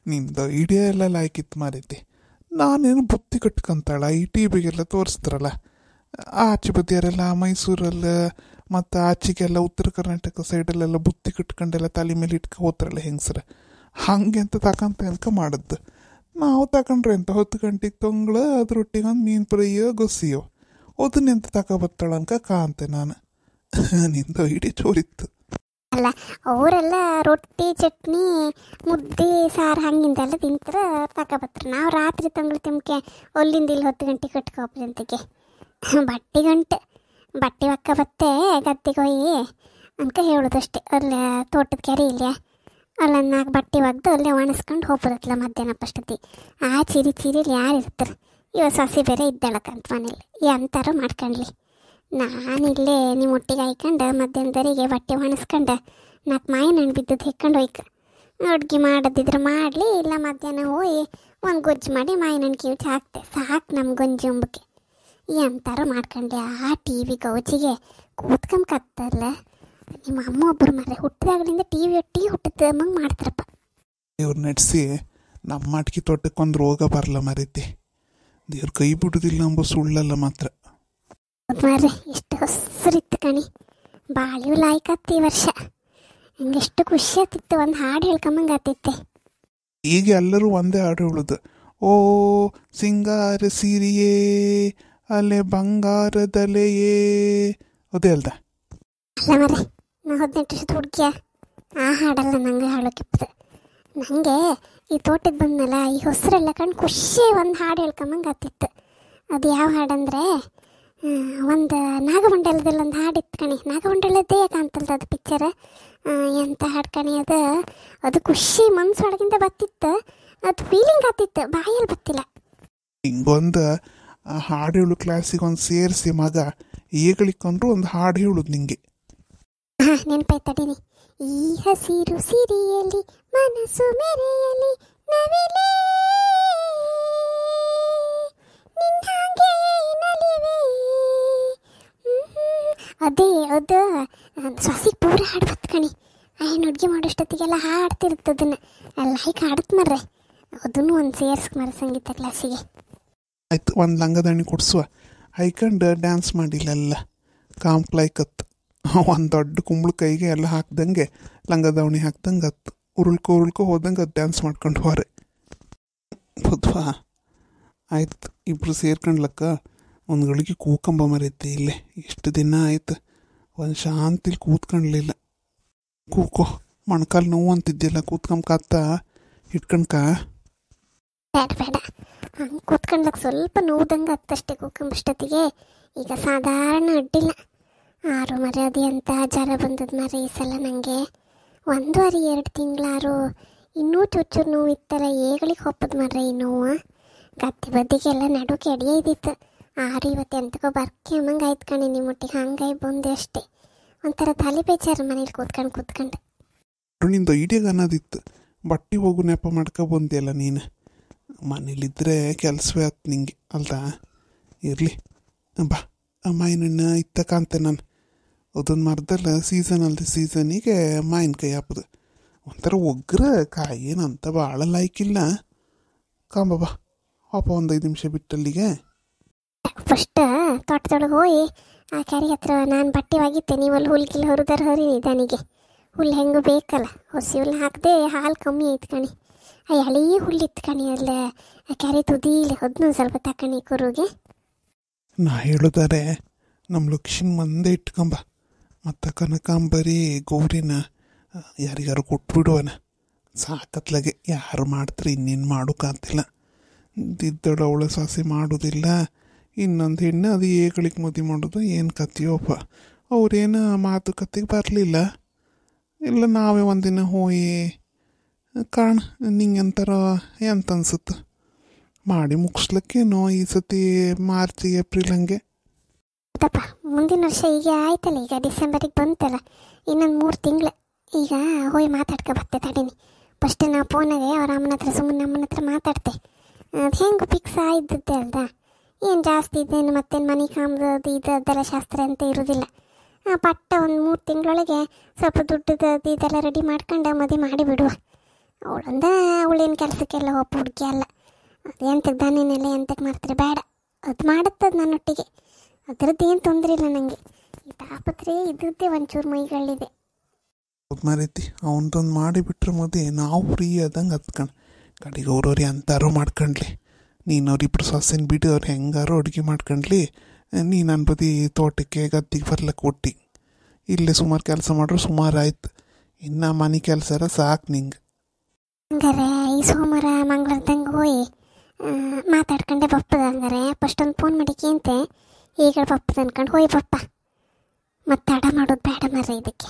ನಿಂದು ಐಡಿಯಾ ಎಲ್ಲ ಲಾಯ್ಕಿತ್ತು ಮಾರೈತಿ. ನಾನೇನು ಬುತ್ತಿ ಕಟ್ಕೊಂತಾಳ ಈ ಟಿ ವಿಗೆಲ್ಲ ತೋರಿಸ್ತಾರಲ್ಲ, ಆಚೆ ಬದಿಯರೆಲ್ಲ ಮೈಸೂರಲ್ಲಿ ಮತ್ತು ಆಚೆಗೆಲ್ಲ ಉತ್ತರ ಕರ್ನಾಟಕ ಸೈಡಲ್ಲೆಲ್ಲ ಬುತ್ತಿ ಕಟ್ಕೊಂಡೆಲ್ಲ ತಲೆ ಮೇಲೆ ಇಟ್ಕೊ ಹೋಗ್ತಾರಲ್ಲ ಹೆಂಗಸ್ರ, ಹಾಗೆ ಅಂತ ತಗೊಂತ ಮಾಡಿದ್ದು. ನಾವು ತಗೊಂಡ್ರೆ ಅಂತ 10 ಗಂಟೆಗೆ ತೊಂಗಳ ಅದ್ರೊಟ್ಟಿಗೆ ಒಂದು ಮೀನು ಫ್ರೈಯೋ ಗೊಸ್ಸಿಯೋ ಅದನ್ನೆಂತ ತಗೊಬತ್ತಾಳ ಅನ್ಕ ಕಾಂತೆ ನಾನು. ನಿಂದು ಐಡಿಯಾ ಚೋರಿತ್ತು ಅಲ್ಲ. ಅವರೆಲ್ಲ ರೊಟ್ಟಿ ಚಟ್ನಿ ಮುದ್ದೆ ಸಾರು ಹಂಗಿಂದೆಲ್ಲ ತಿಂತಾರೆ ತಗೊಬತ್ತಾರೆ. ನಾವು ರಾತ್ರಿ ತಂಗಳು ತಿಮ್ಕೆ ಅಲ್ಲಿಂದ ಇಲ್ಲಿ 10 ಗಂಟೆ ಕಟ್ಕೊಬ್ರಂತಕ್ಕೆ ಬಟ್ಟೆ ಒಕ್ಕ ಬತ್ತೆ ಗದ್ದೆಗೆ ಹೋಗಿ ಅನ್ಕ ಹೇಳೋದಷ್ಟೇ. ಅಲ್ಲೇ ತೋಟದ ಕೆರೆ ಇಲ್ಲೇ ಅಲ್ಲ 4 ಬಟ್ಟೆ ಒಗ್ದು ಅಲ್ಲೇ ಒಣಸ್ಕೊಂಡು ಹೋಗ್ಬೋದತ್ತಲ್ಲ ಮಧ್ಯಾಹ್ನ ಪಷ್ಟತಿ. ಆ ಚಿರಿಲಿ ಯಾರು ಇರ್ತಾರೆ? ಇವಾಗ ಸೊಸೆ ಬೇರೆ ಇದ್ದಾಳಕ್ಕಂತ ಮನೇಲಿ ಎಂತಾರು ಮಾಡ್ಕೊಂಡ್ಲಿ. ನಾನಿಲ್ಲೇ ನಿಮ್ಮ ಒಟ್ಟಿಗೆ ಹಾಯ್ಕೊಂಡು ಮಧ್ಯಾಹ್ನದವರೆಗೆ ಬಟ್ಟೆ ಒಣಸ್ಕೊಂಡು 4 ಮಾವಿನ ಹಣ್ಣು ಬಿದ್ದದ್ದು ಹೆಕ್ಕೊಂಡು ಹೋಯ್ಕ ಅಡ್ಗೆ ಮಾಡೋದಿದ್ರೆ ಮಾಡಲಿ, ಇಲ್ಲ ಮಧ್ಯಾಹ್ನ ಹೋಗಿ ಒಂದು ಗೊಜ್ಜು ಮಾಡಿ ಮಾವಿನ ಹಣ್ಣು ಕಿವುಚಿ ಹಾಕ್ತೆ ಸಾಕು ನಮ್ಮ ಗಂಜಿ ಅಂಬಕ್ಕೆ. ಎಂತಾರು ಮಾಡ್ಕೊಂಡೆ ಆ ಟಿ ವಿ ಗೌಜಿಗೆ ಕೂತ್ಕೊಂಬತ್ತಲ್ಲ. ನಿಮ್ಮ ಅಮ್ಮ ಒಬ್ಬರು ಮರ್ರೆ ಹುಟ್ಟಿದಾಗಲಿಂದ ಟಿ ವಿ ಒಟ್ಟಿಗೆ ಹುಟ್ಟಿದಂಗೆ ಮಾಡ್ತಾರಪ್ಪ. ಇವ್ರು ನಡೆಸಿ ನಮ್ಮ ಮಟ್ಕಿ ತೋಟಕ್ಕೊಂದು ರೋಗ ಬರಲ್ಲ ಮರೈತಿ. ದೇವ್ರ ಕೈ ಬಿಡುದಿಲ್ಲ ಎಂಬ ಸುಳ್ಳಲ್ಲ ಮಾತ್ರ. ಮಾರ್ರೆ ಎಷ್ಟು ಹಸ್ರಿತ್ತು ಕಣಿ, ಬಾಳಿಯೂ ಲಾಯ್ಕತ್ತು ಈ ವರ್ಷ. ನಂಗೆ ಎಷ್ಟು ಖುಷಿ ಆಗ್ತಿತ್ತು, ಒಂದು ಹಾಡು ಹೇಳ್ಕೊಂಬಂಗೆ ಆಗ್ತಿತ್ತೆ. ಈಗ ಎಲ್ಲರೂ ಒಂದೇ ಹಾಡು ಹೇಳುದು, ಓ ಸಿಂಗಾರ ಸಿರಿಯೇ ಅಲೆ ಬಂಗಾರದಲೆಯೇ, ಅದೇ ಅಲ್ದ? ಅಲ್ಲ ಮರ್ರೆ, ನಾ 18 ವರ್ಷದ ಹುಡುಗಿಯ ಆ ಹಾಡಲ್ಲ ನಂಗೆ ಹಾಡೋಕ್ಕಿಪ್ಪದು. ನನಗೆ ಈ ತೋಟಕ್ಕೆ ಬಂದನಲ್ಲ ಈ ಹೊಸರೆಲ್ಲ ಕಂಡು ಖುಷಿ ಒಂದು ಹಾಡು ಹೇಳ್ಕೊಂಬಂಗೆ ಆಗ್ತಿತ್ತು. ಅದು ಯಾವ ಹಾಡಂದರೆ ಒಂದು ನಾಗಮಂಡಲದಲ್ಲಿ ಒಂದು ಹಾಡಿತ್ತು ಕಣಿ. ನಾಗಮಂಡಲದ್ದೇ ಕಾಣ್ತಲ್ದ ಅದು ಪಿಕ್ಚರ್, ಎಂಥ ಹಾಡು ಕಣಿ ಅದು ಖುಷಿ ಮನ್ಸೊಳಗಿಂದ ಬತ್ತಿತ್ತು. ಅದು ಫೀಲಿಂಗ್ ಆಗ್ತಿತ್ತು, ಬಾಯಲ್ಲಿ ಬತ್ತಿಲ್ಲ. ಹಿಂಗೊಂದು ಹಾಡು ಹೇಳು ಕ್ಲಾಸಿಗೆ ಒಂದು ಸೇರಿಸಿ ಮಗ ಏಗಳಿಕೊಂಡ್ರು ಒಂದು ಹಾಡು ಹೇಳುದು ನಿಂಗೆ. ಹಾಂ ನೆನಪಾಯ್ತಡೀನಿ. ಈ ಹಸಿರು ಸಿರಿಯಲಿ ಮನಸ್ಸು ಮೆರೆಯಲಿ ನವಿಲೇ ನಿನ್ನಾಗೆ ನಲಿವೆ. ಅದೇ ಅದು ಸೊಸಿಗೆ ಪೂರ ಹಾಡು ಬತ್ತು ಕಣಿ. ಏನು ಅಡುಗೆ ಮಾಡೋಷ್ಟೊತ್ತಿಗೆಲ್ಲ ಹಾಡ್ತಿರ್ತದನ್ನ ಲೈಕ್ ಹಾಡುತ್ತೆ ಮರ್ರೆ. ಅದನ್ನು ಒಂದು ಸೇರ್ಸ್ಕ ಮರ ಸಂಗೀತ ಕ್ಲಾಸಿಗೆ. ಆಯ್ತು, ಒಂದು ಲಂಗದಾಣಿ ಕೊಡ್ಸುವ ಹೈಕಂಡು ಡ್ಯಾನ್ಸ್ ಮಾಡಿಲ್ಲ ಕಾಂಪ್ಲೈಕತ್ತು. ಒಂದು ದೊಡ್ಡ ಕುಂಬಳಕಾಯಿಗೆ ಎಲ್ಲ ಹಾಕ್ದಂಗೆ ಲಂಗದಾವಣಿ ಹಾಕ್ದಂಗೆ ಹತ್ತು ಉರುಳ್ಕೊ ಹೋದಂಗೆ ಅದು ಡ್ಯಾನ್ಸ್ ಮಾಡ್ಕೊಂಡು ಹೋರೆ ಬದ್ವಾ. ಆಯ್ತು, ಇಬ್ಬರು ಸೇರ್ಕೊಂಡ್ಲಕ್ಕ ಒಂದು ಗಳಿಗೆ ಕೂಕಂಬ ಮರೈತಿ ಇಲ್ಲೇ. ಎಷ್ಟು ದಿನ ಆಯ್ತು ಒಂದು ಶಾಂತಿಲಿ ಕೂತ್ಕೊಂಡ್ಲಿಲ್ಲ. ಕೂಕೋ, ಮೊಣಕಾಲು ನೋವು ಅಂತಿದ್ದಿಲ್ಲ, ಕೂತ್ಕೊಂಬತ್ತ ಇಟ್ಕಣ್ಕ. ಬೇಡ ಹಂಗೆ ಕೂತ್ಕೊಂಡ್ಲಕ್ಕೆ ಸ್ವಲ್ಪ ನೋವ್ದಂಗೆ ಹತ್ತಷ್ಟೇ ಕೂಕಂಬಷ್ಟೊತ್ತಿಗೆ. ಈಗ ಸಾಧಾರಣ ಅಡ್ಡಿಲ್ಲ. 6 ಮರ್ಯಾದೆ ಅಂತ ಜ್ವರ ಬಂದದ್ದು ಮರ ಈ ಸಲ ನನಗೆ. 1.5-2 ತಿಂಗಳಾರು ಇನ್ನೂ ಚೂಚೂರು ನೋವು ಇತ್ತಲ್ಲ, ಏಗಳಿಗೆ ಹೊಪ್ಪದ ಮರ್ರೆ ಈ ನೋವು. ಗದ್ದೆ ಬದಿಗೆಲ್ಲ ನಡುಕೆ ಅಡಿಯೇ ಇದ್ದಿತ್ತು. 6 ಇವತ್ತು ಎಂತಕೋ ಬರ್ಕೆ ಅಮ್ಮಂಗೆ ಆಯ್ತು ಕಣೆ ನಿಮ್ಮೊಟ್ಟಿಗೆ. ಹಂಗಾಗಿ ಬಂದೆ ಅಷ್ಟೇ. ಒಂಥರ ತಲೆ ಬೇಜಾರು ಮನೇಲಿ ಕೂತ್ಕೊಂಡು. ನಿಂದು ಐಡಿಯಾಗ ಅನ್ನೋದಿತ್ತು, ಬಟ್ಟೆ ಹೋಗು ನೆಪ ಮಾಡ್ಕೊ ಬಂದಿಯಲ್ಲ ನೀನು. ಮನೇಲಿದ್ದರೆ ಕೆಲಸವೇ ಆಯ್ತು ನಿಂಗೆ ಅಲ್ದಾ? ಇರಲಿ ಬಾ, ಮಾಯಿನಣ್ಣ ಇತ್ತಕಂತೆ ನಾನು. ಅದೊಂದು ಮರದಲ್ಲ ಸೀಸನ್ ಅಲ್ದೆ ಸೀಸನಿಗೆ ಮಾವಿನಕಾಯಿ ಹಾಕೋದು ಒಂಥರ ಒಗ್ರ ಕಾಯಿ, ಏನಂತ ಭಾಳ ಲಾಯ್ಕಿಲ್ಲ. ಕಾಂಬಾ ಪಾಪ ಒಂದು 5 ನಿಮಿಷ ಬಿಟ್ಟಲ್ಲಿಗೆ. ಫಸ್ಟ್ ತೋಟದೊಳಗೆ ಹೋಗಿ ಆ ಕೆರೆ ಹತ್ರ ನಾನು ಬಟ್ಟೆ ಒಗಿತೆ, ನೀವು ಅಲ್ಲಿ ಹುಲ್ಗಿಲ್ ಹೊರಿ ನಿಧಾನಿಗೆ. ಹುಲ್ಲು ಹೆಂಗೂ ಬೇಕಲ್ಲ, ಹೊಸಿ ಹುಲ್ಲು ಹಾಕದೆ ಹಾಲು ಕಮ್ಮಿ ಐತೆ ಕಣಿ. ಆ ಎಳೆ ಹುಲ್ಲಿತ್ತು ಕಣಿ ಅಲ್ಲೇ ಆ ಕೆರೆ ತುದೀಲಿ, ಅದನ್ನೂ ಸ್ವಲ್ಪ ತಕಣಿ ಕುರುಗೆ. ನಾ ಹೇಳಿದಾರೆ ನಮ್ಮ ಲಕ್ಷ್ಮಿ ಮಂದೆ ಇಟ್ಕೊಂಬ, ಮತ್ತು ಕನಕಾಂಬರಿ ಗೌರಿನ ಯಾರಿಗಾರು ಕೊಟ್ಬಿಡುವನ ಸಾಕತ್ಲಾಗೆ. ಯಾರು ಮಾಡ್ತಾರೆ, ಇನ್ನೇನು ಮಾಡೋಕ್ಕಾಗ್ತಿಲ್ಲ. ಇದ್ದಳು ಅವಳ ಸಾಸೆ ಮಾಡೋದಿಲ್ಲ, ಇನ್ನೊಂದು ಹೆಣ್ಣು ಅದು ಏಗಳಿಗೆ ಮದುವೆ ಮಾಡೋದು ಏನು ಕತ್ತೀವಪ್ಪ. ಅವ್ರೇನು ಮಾತುಕತೆಗೆ ಬರಲಿಲ್ಲ. ಇಲ್ಲ ನಾವೇ ಒಂದಿನ ಹೋಗಿ ಕಾಣ ನಿಂಗೆಂತಾರ ಎಂತ ಅನ್ಸುತ್ತೆ ಮಾಡಿ ಮುಗಿಸ್ಲಿಕ್ಕೇನೋ ಈ ಸತಿ ಮಾರ್ಚ್ ಏಪ್ರಿಲ್ ಹಂಗೆ. ಅದಪ್ಪ ಮುಂದಿನ ವರ್ಷ ಈಗ ಆಯ್ತಲ್ಲ, ಈಗ ಡಿಸೆಂಬರಿಗೆ ಬಂತಲ್ಲ, ಇನ್ನೊಂದು 3 ತಿಂಗಳು. ಈಗ ಹೋಗಿ ಮಾತಾಡ್ಕೊ ಬರ್ತೆ ತಡೀನಿ. ಫಸ್ಟ್ ನಾವು ಫೋನಾಗೆ ಅವ್ರ ಅಮ್ಮನ ಹತ್ರ ಸುಮ್ಮನೆ ಅಮ್ಮನ ಹತ್ರ ಮಾತಾಡ್ತೆ. ಅದು ಹೆಂಗೆ ಫಿಕ್ಸ್ ಆಯ್ತದೆ ಅಲ್ದ, ಏನು ಜಾಸ್ತಿ ಇದೇನು ಮತ್ತೇನು ಮನೆ ಕಾಮ್ದು ಇದೆಲ್ಲ ಶಾಸ್ತ್ರ ಅಂತ ಇರೋದಿಲ್ಲ. ಪಟ್ಟ ಒಂದು 3 ತಿಂಗಳೊಳಗೆ ಸ್ವಲ್ಪ ದುಡ್ಡದು ಇದೆಲ್ಲ ರೆಡಿ ಮಾಡ್ಕೊಂಡು ಮದುವೆ ಮಾಡಿಬಿಡುವ. ಅವಳಂದ ಅವಳೇನು ಕೆಲಸಕ್ಕೆಲ್ಲ ಒಬ್ಬ ಹುಡುಗಿ ಅಲ್ಲ. ಅದು ಎಂತಕ್ಕೆ ದಾನೇನೆಲ್ಲ ಎಂತಕ್ಕೆ ಮಾಡ್ತಾರೆ ಬೇಡ, ಅದು ಮಾಡುತ್ತದು ನನ್ನೊಟ್ಟಿಗೆ, ಅದರದ್ದು ಏನು ತೊಂದರೆ ಇಲ್ಲ ನನಗೆ. ಈ ತಾಪತ್ರೆ ಇದ್ದದ್ದೇ ಒಂಚೂರು ಮೈಗಳಿದೆ. ಹೌದು ಮರೀತಿ, ಅವನದೊಂದು ಮಾಡಿಬಿಟ್ರೆ ಮದುವೆ ನಾವು ಫ್ರೀ ಆದಂಗೆ ಹತ್ಕೊಂಡು ಕಡೆಗೆ ಅವ್ರವ್ರು ಅಂತಾರೋ ಮಾಡ್ಕೊಂಡ್ಲಿ. ನೀನು ಅವ್ರಿಬ್ರು ಸೊಸೆನ ಬಿಡು, ಅವ್ರು ಹೆಂಗಾರೋ ಅಡುಗೆ ಮಾಡ್ಕೊಂಡ್ಲಿ, ನೀ ನನ್ನ ಬದಿ ತೋಟಕ್ಕೆ ಗದ್ದಿಗೆ ಬರ್ಲಕ್ಕೆ ಕೊಟ್ಟು ಇಲ್ಲೇ ಸುಮಾರು ಕೆಲಸ ಮಾಡ್ರು ಸುಮಾರು ಆಯ್ತು. ಇನ್ನು ಮನೆ ಕೆಲಸ ಸಾಕು ನಿಂಗೆ. ಹಂಗಾರೆ ಈ ಸೋಮವಾರ ಮಂಗಳವಾರದಂಗೆ ಹೋಗಿ ಮಾತಾಡ್ಕೊಂಡೆ ಬಪ್ಪದ. ಹಂಗಾರೆ ಫಸ್ಟ್ ಒಂದು ಫೋನ್ ಮಾಡಿಕೆ ಈಗ ಬಪ್ಪದ ಅನ್ಕೊಂಡು ಹೋಯ್ ಬಪ್ಪ. ಮತ್ತೆ ಅಡ ಮಾಡೋದು ಬೇಡ ಮರ ಇದಕ್ಕೆ.